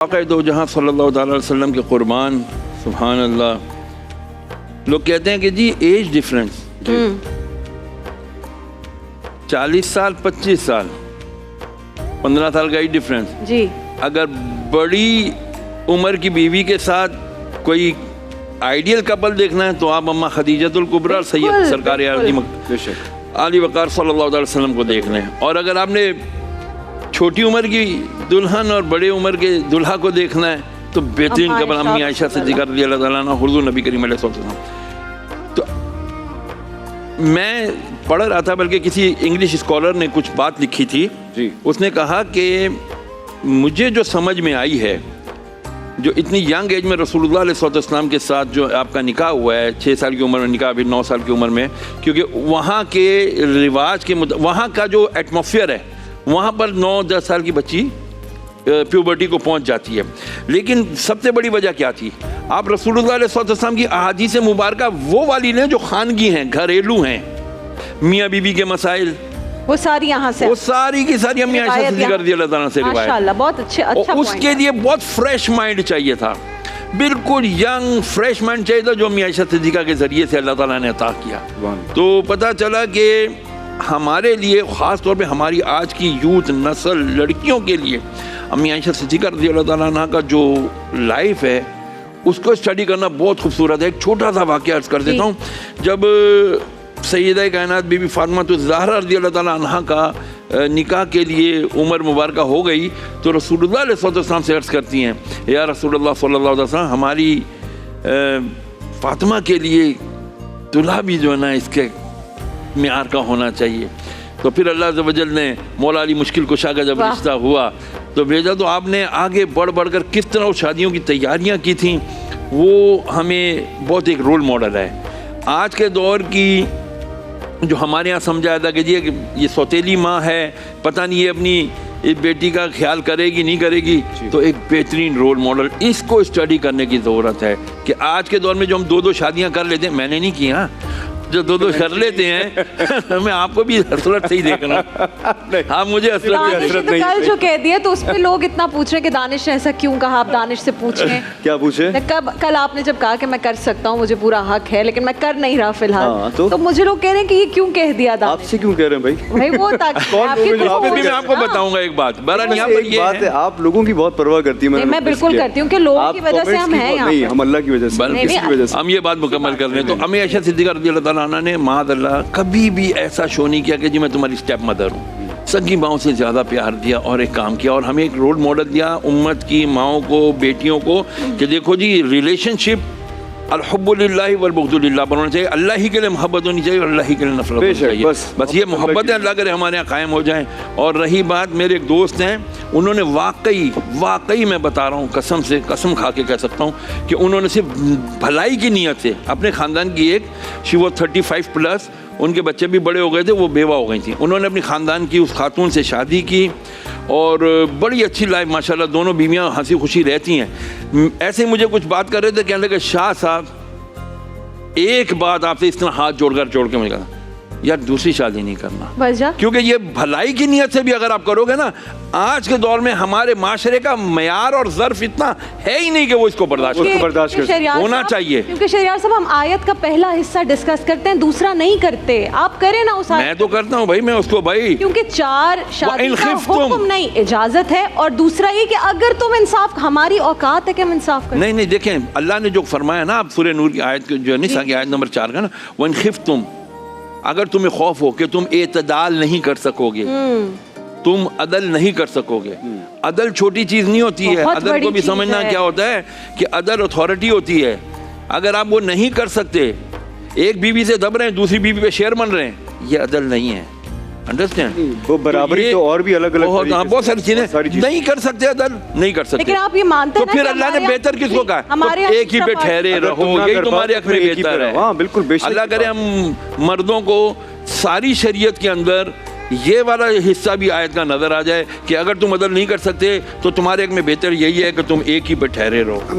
दो जहाँ सल्लल्लाहु अलैहि वसल्लम के कुर्बान, सुभान अल्लाह। लोग कहते हैं कि जी एज डिफरेंस 40 साल 25 साल 15 साल का एज डिफरेंस जी। अगर बड़ी उम्र की बीवी के साथ कोई आइडियल कपल देखना है तो आप अम्मा खदीजतुल कुबरा सैयद सरकार आली वक़ार सल्लल्लाहु अलैहि वसल्लम को देख लें। और अगर आपने छोटी उम्र की दुल्हन और बड़े उम्र के दुल्हा को देखना है तो बेहतरीन कपल अम्मी आयशा सिद्दीक़ा रज़ियल्लाहु ताला अन्हा हुज़ूर नबी करीम अलैहि सल्लम। तो मैं पढ़ रहा था, बल्कि किसी इंग्लिश स्कॉलर ने कुछ बात लिखी थी जी। उसने कहा कि मुझे जो समझ में आई है, जो इतनी यंग एज में रसूलुल्लाह अलैहि वसल्लम के साथ जो आपका निकाह हुआ है, 6 साल की उम्र में निकाह, अभी 9 साल की उम्र में, क्योंकि वहाँ के रिवाज के वहाँ का जो एटमॉस्फेयर है, वहाँ पर 9-10 साल की बच्ची प्यूबर्टी को पहुँच जाती है। लेकिन सबसे बड़ी वजह क्या थी? आप रसूलुल्लाह अलैहि वसल्लम की अहादीस मुबारका वो वाली लें जो खानगी हैं, घरेलू हैं, मियाँ बीबी के मसाइल, वो सारी यहाँ से, वो सारी की सारी अम्मी आयशा सिद्दीक़ा रज़ियल्लाहु ताला से रिवायत। माशाअल्लाह, बहुत अच्छा उसके लिए बहुत फ्रेश माइंड चाहिए था, बिल्कुल यंग फ्रेश माइंड चाहिए था, जो अम्मी आयशा सिद्दीक़ा के ज़रिए से अल्लाह ताला ने अता किया। तो पता चला कि हमारे लिए, ख़ास तौर पे हमारी आज की यूथ नस्ल लड़कियों के लिए, अम्मी आयशा सिद्दीक़ा रज़ियल्लाहु ताला अन्हा का जो लाइफ है उसको स्टडी करना बहुत खूबसूरत है। एक छोटा सा वाक़या अर्ज़ कर देता हूँ। जब सैयदा कायनात बीबी फातिमा ज़हरा रज़ियल्लाहु ताला अन्हा का निकाह के लिए उम्र मुबारक हो गई तो रसूलुल्लाह अलैहि वसल्लम से अर्ज़ करती हैं, या रसूलुल्लाह सल्लल्लाहु अलैहि वसल्लम, हमारी फातिमा के लिए दूल्हा भी जो है ना इसके मियार का होना चाहिए। तो फिर अल्लाह अज़्ज़ व जल ने मौला अली मुश्किल कुशा का जब रिश्ता हुआ तो भेजा, तो आपने आगे बढ़ बढ़ कर किस तरह उस शादियों की तैयारियां की थी, वो हमें बहुत एक रोल मॉडल है। आज के दौर की जो हमारे यहाँ समझा था कि जी ये सौतेली माँ है, पता नहीं ये अपनी इस बेटी का ख्याल करेगी नहीं करेगी, तो एक बेहतरीन रोल मॉडल, इसको स्टडी करने की ज़रूरत है। कि आज के दौर में जो हम 2-2 शादियाँ कर लेते हैं, मैंने नहीं किया, जो 2-2 कर लेते हैं मैं आपको भी हसरत से ही देख रहा हूँ, आप मुझे हसरत नहीं। कल जो कह दिया तो उस पे लोग इतना पूछ रहे हैं कि दानिश ने ऐसा क्यों कहा। आप दानिश से पूछें क्या पूछे? कल आपने जब कहा कि मैं कर सकता हूँ, मुझे पूरा हक है, लेकिन मैं कर नहीं रहा फिलहाल, तो मुझे लोग कह रहे हैं कि ये क्यों कह दिया दानिश। आपसे क्यों कह रहे हैं भाई? वो मैं आपको बताऊंगा एक बात, बात है, आप लोगों की बहुत परवाह करती है। मैं बिल्कुल करती हूँ कि लोगों की वजह से हम हैं यहाँ, हम अल्लाह की वजह से। हम ये बात मुकम्मल कर रहे हैं। तो अम्मी आयशा सिद्दीक़ा रज़ियल्लाहु ताला अन्हा ने माद कभी भी ऐसा शो नहीं किया कि जी मैं तुम्हारी स्टेप मदर हूँ, सगी माओं से ज़्यादा प्यार दिया और एक काम किया, और हमें एक रोल मॉडल दिया उम्मत की माओं को, बेटियों को, कि देखो जी रिलेशनशिप अल-हुब्बु लिल्लाहि वल बुग़्दु लिल्लाह बनना चाहिए, अल्लाह ही के लिए मोहब्बत होनी चाहिए और अल्लाह ही के लिए नफरत होनी चाहिए। बस ये मोहब्बतें अल्लाह करे हमारे यहाँ कायम हो जाएं। और रही बात, मेरे एक दोस्त हैं, उन्होंने वाकई मैं बता रहा हूँ, कसम से, कसम खा के कह सकता हूँ कि उन्होंने सिर्फ भलाई की नीयत से अपने ख़ानदान की, एक शी वो 35+, उनके बच्चे भी बड़े हो गए थे, वो बेवा हो गई थी, उन्होंने अपनी ख़ानदान की उस खातून से शादी की और बड़ी अच्छी लाइफ माशाल्लाह, दोनों बीवियां हंसी खुशी रहती हैं। ऐसे ही मुझे कुछ बात कर रहे थे, कहने लगे शाह साहब एक बात आपसे इस तरह हाथ जोड़ के मुझे कहा, यार दूसरी शादी नहीं करना, क्योंकि ये भलाई की नीयत से भी अगर आप करोगे ना, आज के दौर में हमारे माशरे का मयार और ज़र्फ इतना है ही नहीं कि वो इसको बर्दाश्त कर होना चाहिए। क्योंकि शरियार साहब, हम आयत का पहला हिस्सा डिस्कस करते हैं, दूसरा नहीं करते। आप करें ना उस, मैं तो करता हूँ भाई, मैं उसको भाई, क्योंकि 4 शादी का हुक्म नहीं, इजाजत है, और दूसरा ये कि अगर तुम इंसाफ, हमारी औकात है कि हम इंसाफ करें। नहीं देखें, अल्लाह ने जो फरमाया ना, आप सूरह नूर की आयत जो निसा की आयत नंबर 4 का ना, वन खिफ्तुम, अगर तुम्हें खौफ हो कि तुम एतदाल नहीं कर सकोगे, तुम अदल नहीं कर सकोगे। अदल छोटी चीज नहीं होती है, अदल को भी समझना क्या होता है कि अदल अथॉरिटी होती है। अगर आप वो नहीं कर सकते, एक बीवी से दब रहे हैं, दूसरी बीवी पे शेर बन रहे हैं, ये अदल नहीं है। अंडरस्टैंड? वो बराबरी तो और भी अलग अलग बहुत सारी चीजें नहीं कर सकते, अदल नहीं कर सकते। लेकिन आप ये मानते हैं तो फिर अल्लाह ने बेहतर किसको कहा? हमारे एक ही पे ठहरे रहो, यही तुम्हारे हक में बेहतर है। हाँ बिल्कुल, अल्लाह करे हम मर्दों को सारी शरीयत के अंदर ये वाला हिस्सा भी आयत का नजर आ जाए कि अगर तुम अदल नहीं कर सकते तो तुम्हारे हक में बेहतर यही है कि तुम एक ही पे ठहरे रहो।